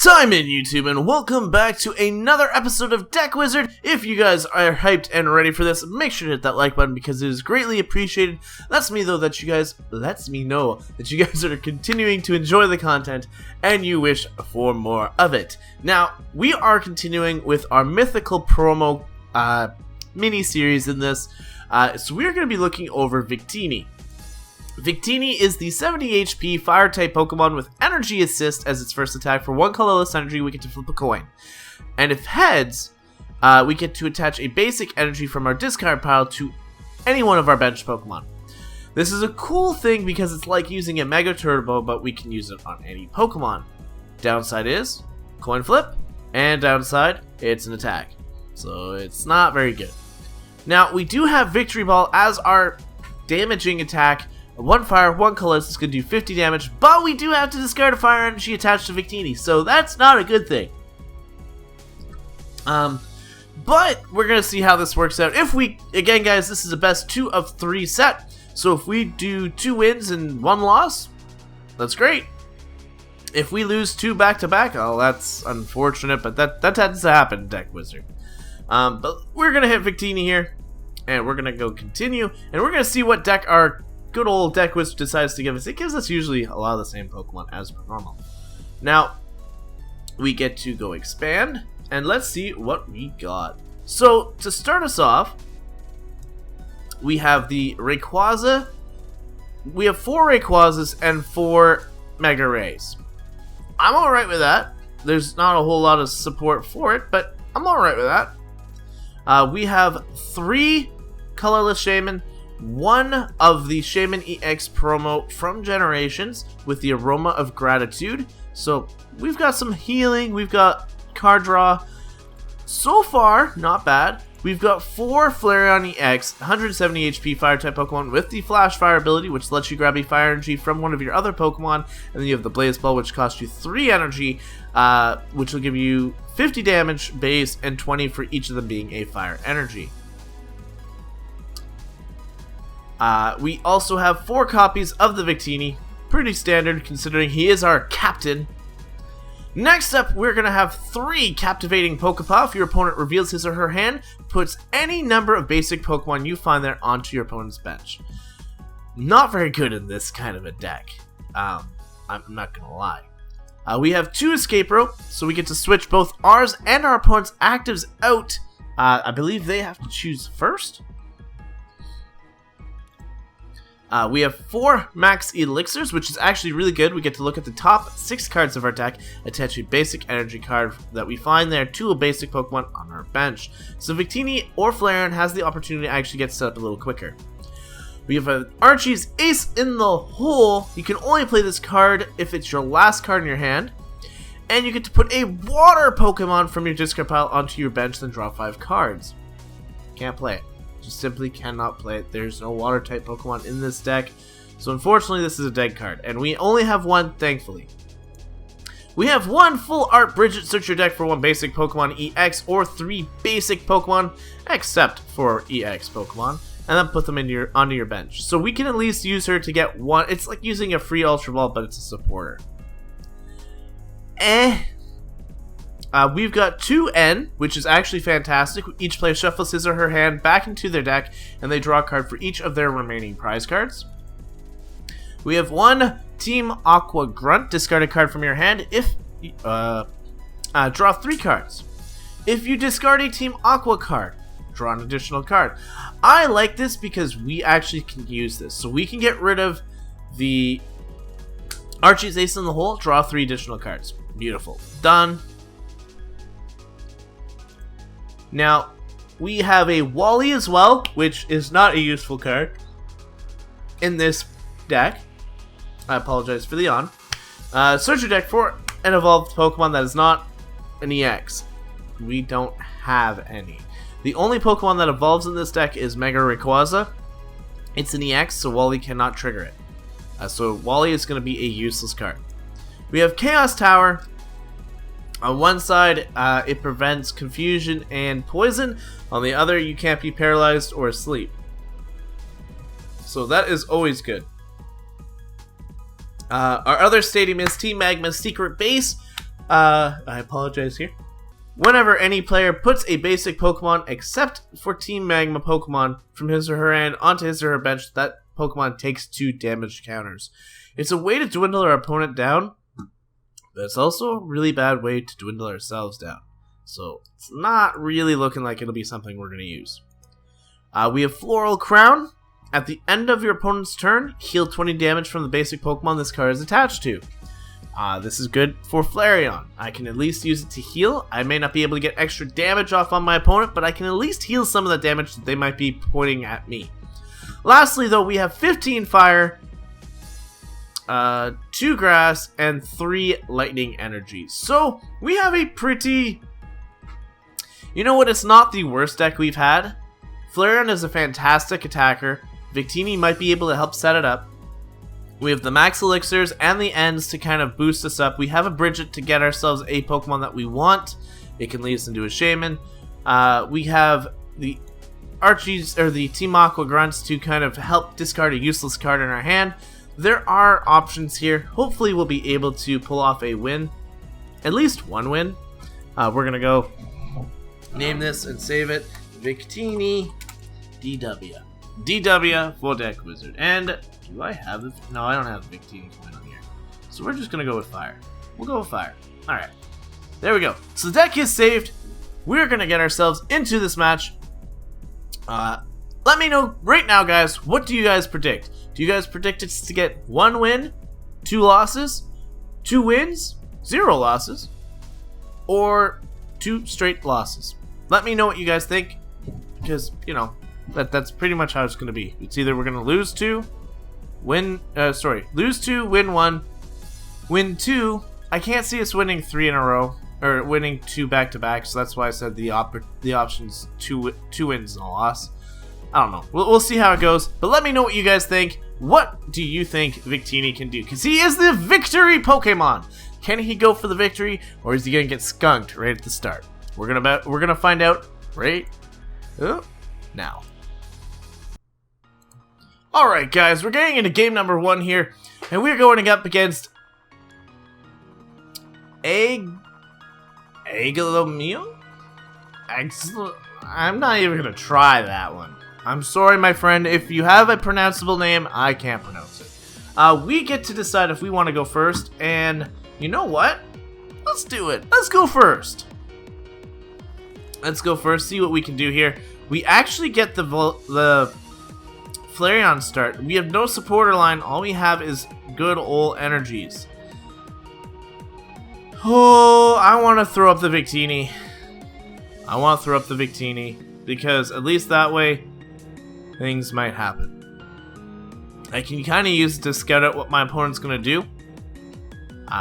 Time in YouTube, and welcome back to another episode of Deck Wizard. If you guys are hyped and ready for this, make sure to hit that like button because it is greatly appreciated. Lets me know that you guys are continuing to enjoy the content and you wish for more of it. Now, we are continuing with our Mythical promo mini-series in this, so we're going to be looking over Victini. Victini is the 70 HP Fire-type Pokemon with Energy Assist as its first attack. For one colorless energy, we get to flip a coin. And if heads, we get to attach a basic energy from our discard pile to any one of our bench Pokemon. This is a cool thing because it's like using a Mega Turbo, but we can use it on any Pokemon. Downside is, coin flip, and downside, it's an attack. So it's not very good. Now, we do have Victory Ball as our damaging attack. One fire, one colorless is going to do 50 damage, but we do have to discard a fire energy attached to Victini, so that's not a good thing. But we're going to see how this works out. If we, again guys, this is a best 2 of 3 set, so if we do 2 wins and 1 loss, that's great. If we lose 2 back-to-back, oh, that's unfortunate, but that tends to happen in Deck Wizard. But we're going to hit Victini here, and we're going to go continue, and we're going to see what deck our good old Deck Wizard decides to give us. It gives us usually a lot of the same Pokemon as per normal. Now, we get to go expand, and let's see what we got. So, to start us off, we have the Rayquaza. We have 4 Rayquazas and 4 Mega Rays. I'm alright with that. There's not a whole lot of support for it, but I'm alright with that. We have 3 colorless Shaman, 1 of the Shaman EX promo from Generations with the Aroma of Gratitude. So we've got some healing, we've got card draw. So far, not bad. We've got 4 Flareon EX, 170 HP Fire-type Pokemon with the Flash Fire ability, which lets you grab a Fire Energy from one of your other Pokemon. And then you have the Blaze Ball, which costs you 3 energy, which will give you 50 damage base and 20 for each of them being a Fire Energy. We also have 4 copies of the Victini. Pretty standard considering he is our captain. Next up, we're going to have 3 Captivating Pokepaw. If your opponent reveals his or her hand, puts any number of basic Pokemon you find there onto your opponent's bench. Not very good in this kind of a deck. I'm not going to lie. We have 2 Escape Rope, so we get to switch both ours and our opponent's actives out. I believe they have to choose first. We have 4 Max Elixirs, which is actually really good. We get to look at the top 6 cards of our deck, attach a basic energy card that we find there to a basic Pokemon on our bench. So Victini or Flareon has the opportunity to actually get set up a little quicker. We have an Archie's Ace in the Hole. You can only play this card if it's your last card in your hand. And you get to put a Water Pokemon from your discard pile onto your bench, then draw 5 cards. Can't play it. Just simply cannot play it. There's no water type Pokemon in this deck, so unfortunately this is a dead card, and we only have 1, thankfully. We have 1 full art Bridget. Search your deck for 1 basic Pokemon EX or 3 basic Pokemon except for EX Pokemon, and then put them in onto your bench. So we can at least use her to get 1. It's like using a free Ultra Ball, but it's a supporter. We've got 2 N, which is actually fantastic. Each player shuffles his or her hand back into their deck, and they draw a card for each of their remaining prize cards. We have 1 Team Aqua Grunt. Discard a card from your hand. If draw 3 cards. If you discard a Team Aqua card, draw an additional card. I like this because we actually can use this. So we can get rid of the Archie's Ace in the Hole, draw 3 additional cards. Beautiful. Done. Now, we have a Wally as well, which is not a useful card in this deck. I apologize for the yawn. Search your deck for an evolved Pokemon that is not an EX. We don't have any. The only Pokemon that evolves in this deck is Mega Rayquaza. It's an EX, so Wally cannot trigger it. So Wally is going to be a useless card. We have Chaos Tower. On one side, it prevents confusion and poison. On the other, you can't be paralyzed or asleep. So that is always good. Our other stadium is Team Magma's Secret Base. I apologize here. Whenever any player puts a basic Pokemon, except for Team Magma Pokemon, from his or her hand onto his or her bench, that Pokemon takes 2 damage counters. It's a way to dwindle our opponent down, but it's also a really bad way to dwindle ourselves down. So it's not really looking like it'll be something we're going to use. We have Floral Crown. At the end of your opponent's turn, heal 20 damage from the basic Pokemon this card is attached to. This is good for Flareon. I can at least use it to heal. I may not be able to get extra damage off on my opponent, but I can at least heal some of the damage that they might be pointing at me. Lastly, though, we have 15 Fire, 2 Grass, and 3 Lightning energies. So, we have a pretty... You know what? It's not the worst deck we've had. Flareon is a fantastic attacker. Victini might be able to help set it up. We have the Max Elixirs and the Ends to kind of boost us up. We have a Bridget to get ourselves a Pokemon that we want. It can lead us into a Shaman. We have the Archies, or the Team Aqua Grunts, to kind of help discard a useless card in our hand. There are options here. Hopefully we'll be able to pull off a win. At least one win. We're going to go name this and save it. Victini DW. DW Full Deck Wizard. And do I have it? No, I don't have the Victini coin on here. So we're just going to go with Fire. We'll go with Fire. Alright. There we go. So the deck is saved. We're going to get ourselves into this match. Let me know right now, guys, what do you guys predict? Do you guys predict it's to get 1 win, 2 losses, 2 wins, 0 losses, or 2 straight losses? Let me know what you guys think, because, you know, that's pretty much how it's going to be. It's either we're going to lose 2, lose 2, win 1, win 2. I can't see us winning 3 in a row, or winning 2 back-to-back, so that's why I said the option's 2 wins and a loss. I don't know. We'll see how it goes, but let me know what you guys think. What do you think Victini can do? Because he is the victory Pokemon. Can he go for the victory, or is he going to get skunked right at the start? We're gonna find out right now. Alright, guys, we're getting into game number 1 here, and we're going up against Agalomio? I'm not even gonna try that one. I'm sorry, my friend. If you have a pronounceable name, I can't pronounce it. We get to decide if we want to go first, and you know what? Let's do it. Let's go first. Let's go first, see what we can do here. We actually get the Flareon start. We have no supporter line. All we have is good old energies. Oh, I want to throw up the Victini. Because at least that way, things might happen. I can kind of use it to scout out what my opponent's going to do.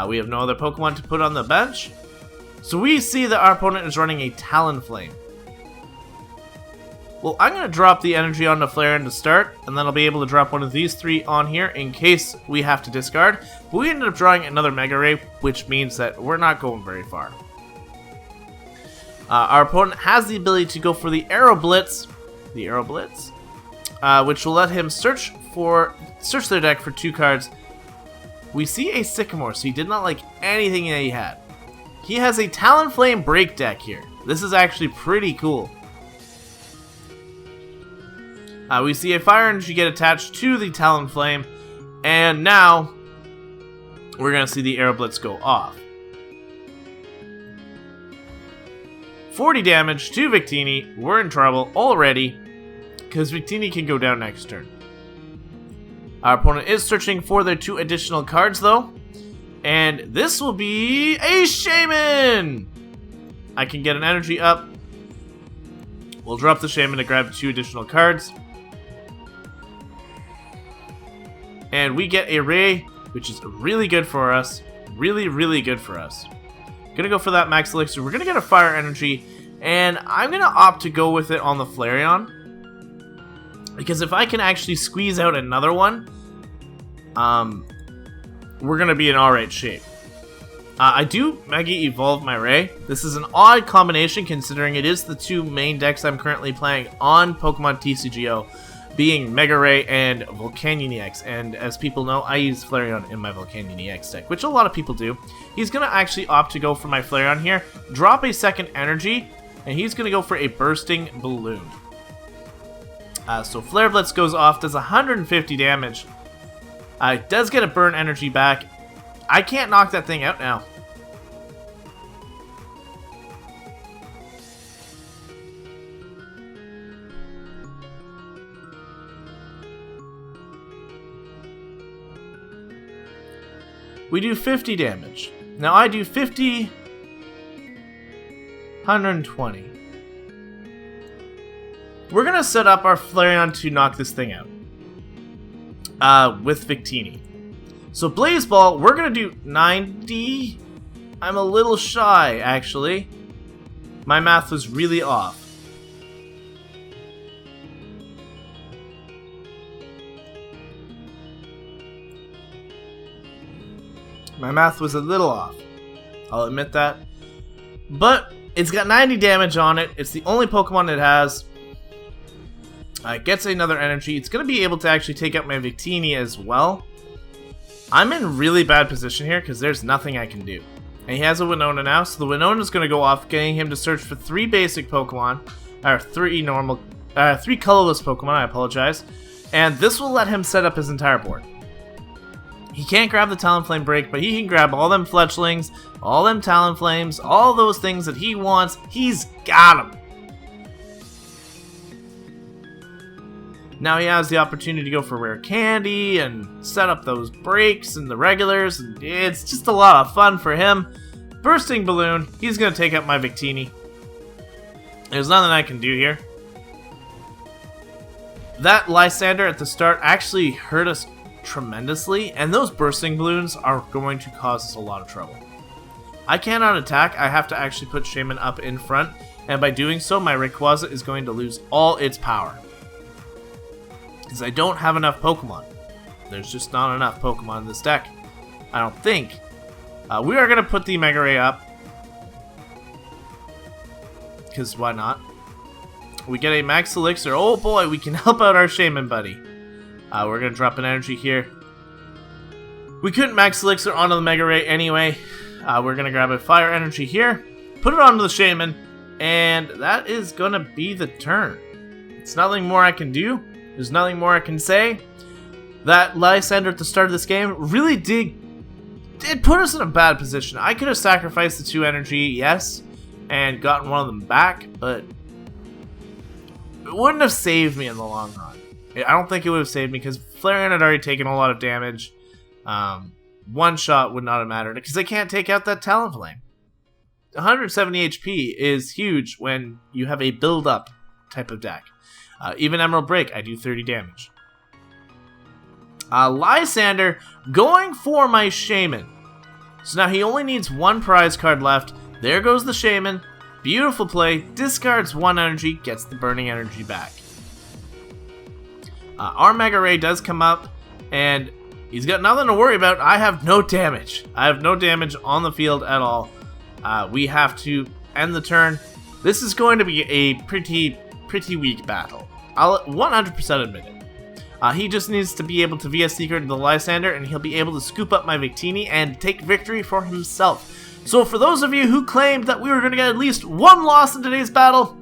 We have no other Pokemon to put on the bench. So we see that our opponent is running a Talonflame. Well, I'm going to drop the energy onto Flareon to start, and then I'll be able to drop one of these 3 on here in case we have to discard. But we ended up drawing another Mega Ray, which means that we're not going very far. Our opponent has the ability to go for the Aero Blitz, which will let him search their deck for 2 cards. We see a Sycamore, so he did not like anything that he had. He has a Talonflame break deck here. This is actually pretty cool. We see a Fire Energy get attached to the Talonflame, and now we're going to see the Aero Blitz go off. 40 damage to Victini. We're in trouble already, because Victini can go down next turn. Our opponent is searching for their 2 additional cards, though. And this will be a Shaman! I can get an energy up. We'll drop the Shaman to grab 2 additional cards. And we get a Ray, which is really good for us. Really, really good for us. Gonna go for that Max Elixir. We're gonna get a Fire Energy. And I'm gonna opt to go with it on the Flareon. Because if I can actually squeeze out another one, we're going to be in alright shape. I do Mega Evolve my Ray. This is an odd combination considering it is the 2 main decks I'm currently playing on Pokemon TCGO. being Mega Ray and Volcanion EX. And as people know, I use Flareon in my Volcanion EX deck, which a lot of people do. He's going to actually opt to go for my Flareon here, drop a second energy, and he's going to go for a Bursting Balloon. So Flare Blitz goes off, does 150 damage. It does get a burn energy back. I can't knock that thing out now. We do 50 damage. Now I do 50, 120. We're gonna set up our Flareon to knock this thing out. With Victini. So Blaze Ball, we're gonna do 90. I'm a little shy, actually. My math was really off. My math was a little off. I'll admit that. But it's got 90 damage on it. It's the only Pokemon it has. It gets another energy. It's going to be able to actually take out my Victini as well. I'm in really bad position here because there's nothing I can do. And he has a Winona now, so the Winona is going to go off, getting him to search for 3 basic Pokemon. Or 3 colorless Pokemon, I apologize. And this will let him set up his entire board. He can't grab the Talonflame break, but he can grab all them Fletchlings, all them Talonflames, all those things that he wants. He's got them. Now he has the opportunity to go for Rare Candy and set up those breaks and the regulars. And it's just a lot of fun for him. Bursting Balloon. He's going to take out my Victini. There's nothing I can do here. That Lysander at the start actually hurt us tremendously, and those Bursting Balloons are going to cause us a lot of trouble. I cannot attack. I have to actually put Shaman up in front, and by doing so, my Rayquaza is going to lose all its power. Because I don't have enough Pokemon. There's just not enough Pokemon in this deck. I don't think. We are going to put the Mega Ray up. Because why not? We get a Max Elixir. Oh boy, we can help out our Shaman buddy. We're going to drop an energy here. We couldn't Max Elixir onto the Mega Ray anyway. We're going to grab a Fire Energy here. Put it onto the Shaman. And that is going to be the turn. It's nothing more I can do. There's nothing more I can say. That Lysander at the start of this game really did put us in a bad position. I could have sacrificed the 2 energy, yes, and gotten one of them back, but it wouldn't have saved me in the long run. I don't think it would have saved me because Flareon had already taken a lot of damage. One shot would not have mattered because they can't take out that Talonflame. 170 HP is huge when you have a build-up type of deck. Even Emerald Break, I do 30 damage. Lysander going for my Shaman. So now he only needs 1 prize card left. There goes the Shaman. Beautiful play. Discards 1 energy, gets the burning energy back. Our Mega Ray does come up, and he's got nothing to worry about. I have no damage. I have no damage on the field at all. We have to end the turn. This is going to be a pretty weak battle. I'll 100% admit it. He just needs to be able to VS Secret to the Lysander, and he'll be able to scoop up my Victini and take victory for himself. So for those of you who claimed that we were going to get at least 1 loss in today's battle,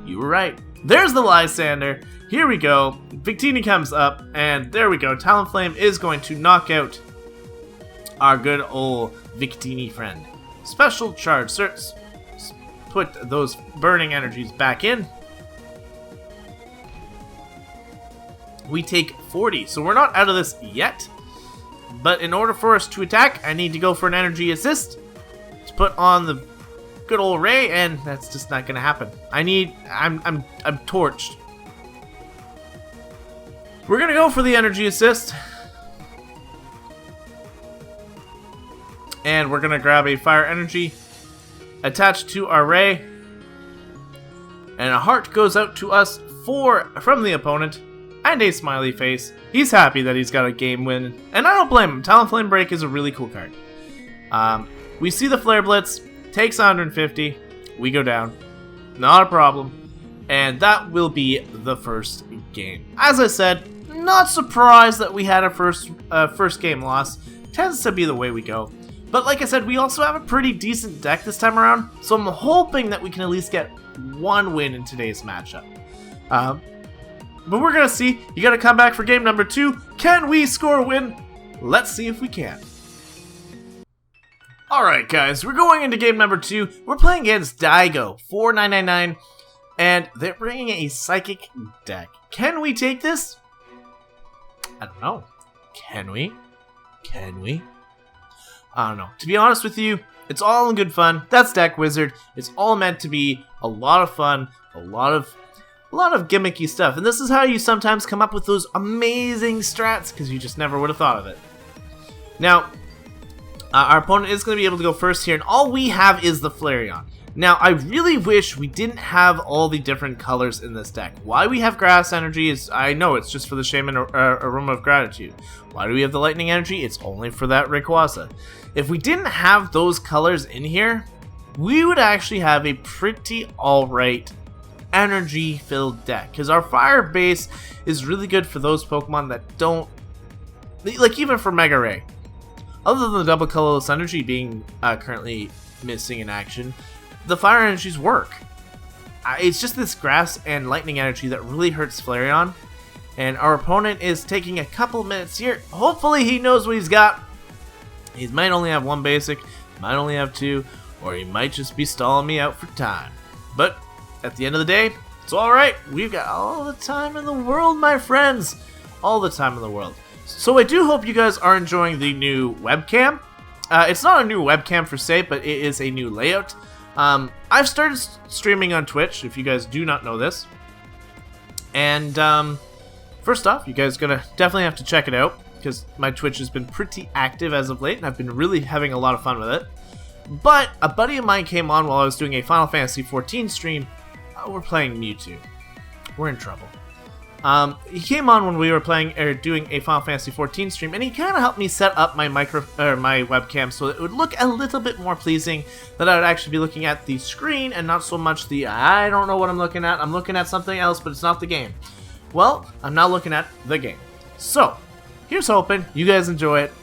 you were right. There's the Lysander. Here we go. Victini comes up, and there we go. Talonflame is going to knock out our good old Victini friend. Special charge. Put those burning energies back in. We take 40, so we're not out of this yet. But in order for us to attack, I need to go for an energy assist to put on the good old Ray, and that's just not gonna happen. I'm torched. We're gonna go for the energy assist, and we're gonna grab a fire energy attached to our Ray, and a heart goes out to us from the opponent. And a smiley face. He's happy that he's got a game win, and I don't blame him. Talonflame Break is a really cool card. We see the Flare Blitz, takes 150, we go down. Not a problem. And that will be the first game. As I said, not surprised that we had a first game loss. Tends to be the way we go. But like I said, we also have a pretty decent deck this time around, so I'm hoping that we can at least get one win in today's matchup. But we're gonna see. You gotta come back for game number 2. Can we score a win? Let's see if we can. Alright guys, we're going into game number 2. We're playing against Daigo, 4999, and they're bringing a Psychic deck. Can we take this? I don't know. Can we? Can we? I don't know. To be honest with you, it's all in good fun. That's Deck Wizard. It's all meant to be a lot of fun, a lot of gimmicky stuff. And this is how you sometimes come up with those amazing strats, because you just never would have thought of it. Now, our opponent is going to be able to go first here, and all we have is the Flareon. Now, I really wish we didn't have all the different colors in this deck. Why we have Grass Energy is, I know it's just for the Shaman Aroma of Gratitude. Why do we have the Lightning Energy? It's only for that Rayquaza. If we didn't have those colors in here, we would actually have a pretty alright energy-filled deck. Because our Fire base is really good for those Pokemon that don't, like even for Mega Ray. Other than the double colorless energy being currently missing in action, the fire energies work. It's just this grass and lightning energy that really hurts Flareon. And our opponent is taking a couple minutes here. Hopefully he knows what he's got. He might only have one basic, might only have two, or he might just be stalling me out for time. But at the end of the day, it's alright. We've got all the time in the world, my friends. All the time in the world. So I do hope you guys are enjoying the new webcam. It's not a new webcam per se, but it is a new layout. I've started streaming on Twitch, if you guys do not know this. And first off, you guys are gonna definitely have to check it out, because my Twitch has been pretty active as of late, and I've been really having a lot of fun with it. But a buddy of mine came on while I was doing a Final Fantasy XIV stream. We're playing Mewtwo. We're in trouble. He came on when we were doing a Final Fantasy XIV stream, and he kind of helped me set up my my webcam so it would look a little bit more pleasing, that I would actually be looking at the screen and not so much the, I don't know what I'm looking at, I'm looking at something else, but it's not the game. Well, I'm now looking at the game. So, here's hoping you guys enjoy it.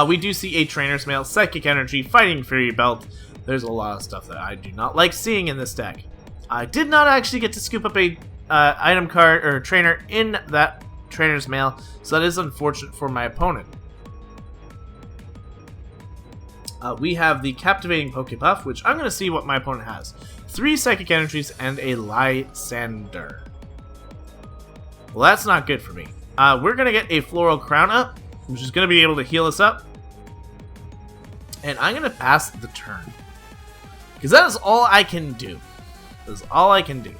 We do see a Trainer's Mail, Psychic Energy, Fighting Fury Belt. There's a lot of stuff that I do not like seeing in this deck. I did not actually get to scoop up a item card or trainer in that Trainer's Mail, so that is unfortunate for my opponent. We have the Captivating Pokepuff, which I'm going to see what my opponent has. 3 Psychic Energies and a Lysander. Well, that's not good for me. We're going to get a Floral Crown up, which is going to be able to heal us up. And I'm going to pass the turn, because that is all I can do. That is all I can do.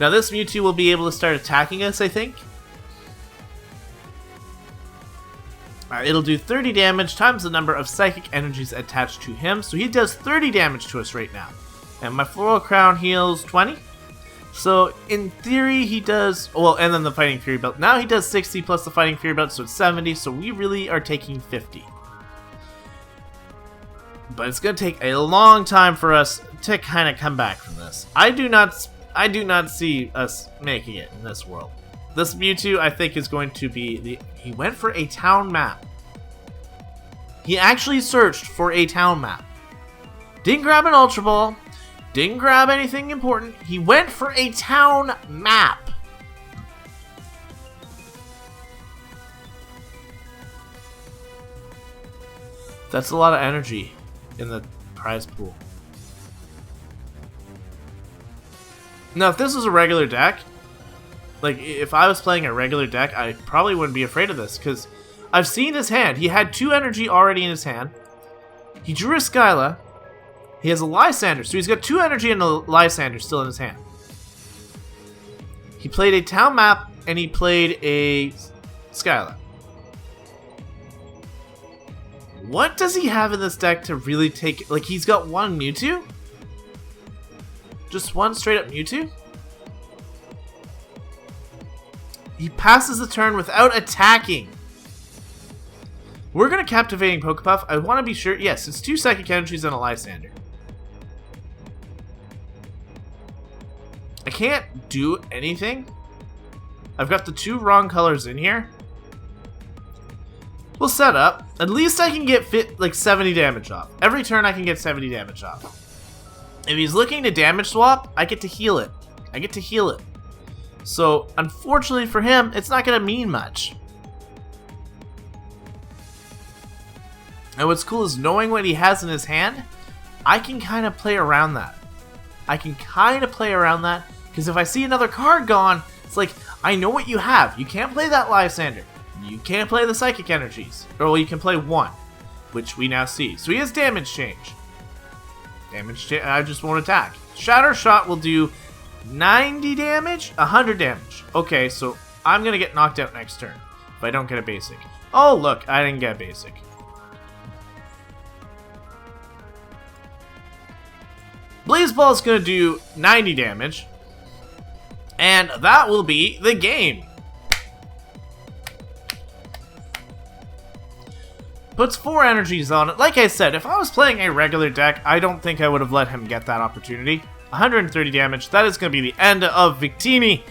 Now this Mewtwo will be able to start attacking us, I think. It'll do 30 damage times the number of Psychic Energies attached to him. So he does 30 damage to us right now. And my Floral Crown heals 20. So in theory he does, well, and then the Fighting Fury Belt. Now he does 60 plus the Fighting Fury Belt, so it's 70. So we really are taking 50. But it's going to take a long time for us to kind of come back from this. I do not see us making it in this world. This Mewtwo, I think, is going to be the... He went for a town map. He actually searched for a town map. Didn't grab an Ultra Ball. Didn't grab anything important. He went for a town map. That's a lot of energy in the prize pool. Now, if this was a regular deck, like, if I was playing a regular deck, I probably wouldn't be afraid of this, because I've seen his hand. He had 2 energy already in his hand. He drew a Skyla. He has a Lysander, so he's got 2 energy and a Lysander still in his hand. He played a town map, and he played a Skyla. What does he have in this deck to really take... Like, he's got 1 Mewtwo? Just 1 straight up Mewtwo? He passes the turn without attacking. We're going to Captivating Pokepuff. I want to be sure. Yes, it's 2 Psychic Energies and a Lysander. I can't do anything. I've got the 2 wrong colors in here. We'll set up. At least I can get like 70 damage off. Every turn I can get 70 damage off. If he's looking to damage swap, I get to heal it. So, unfortunately for him, it's not going to mean much. And what's cool is knowing what he has in his hand, I can kind of play around that. Because if I see another card gone, it's like, I know what you have. You can't play that Lysander. You can't play the Psychic Energies. Or well, you can play 1, which we now see. So he has damage change. I just won't attack. Shatter Shot will do 90 damage, 100 damage. Okay, so I'm going to get knocked out next turn if I don't get a basic. Oh, look, I didn't get a basic. Blaze Ball is going to do 90 damage. And that will be the game. Puts 4 energies on it. Like I said, if I was playing a regular deck, I don't think I would have let him get that opportunity. 130 damage. That is going to be the end of Victini.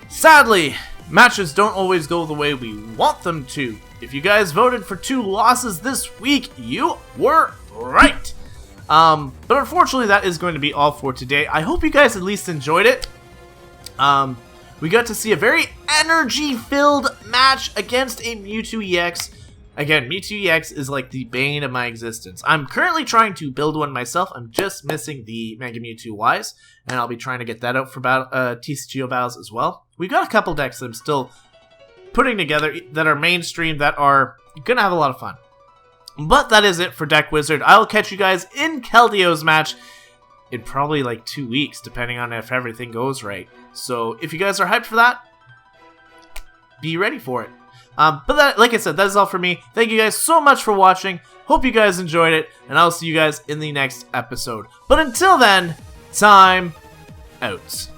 Sadly, matches don't always go the way we want them to. If you guys voted for 2 losses this week, you were right. But unfortunately, that is going to be all for today. I hope you guys at least enjoyed it. We got to see a very energy-filled match against a Mewtwo EX. Again, Mewtwo EX is like the bane of my existence. I'm currently trying to build one myself. I'm just missing the Mega Mewtwo Ys, and I'll be trying to get that out for TCGO battles as well. We've got a couple decks that I'm still putting together that are mainstream, that are going to have a lot of fun. But that is it for Deck Wizard. I'll catch you guys in Keldeo's match in probably like 2 weeks, depending on if everything goes right. So if you guys are hyped for that, be ready for it. But that, like I said, that is all for me. Thank you guys so much for watching. Hope you guys enjoyed it, and I'll see you guys in the next episode. But until then, time out.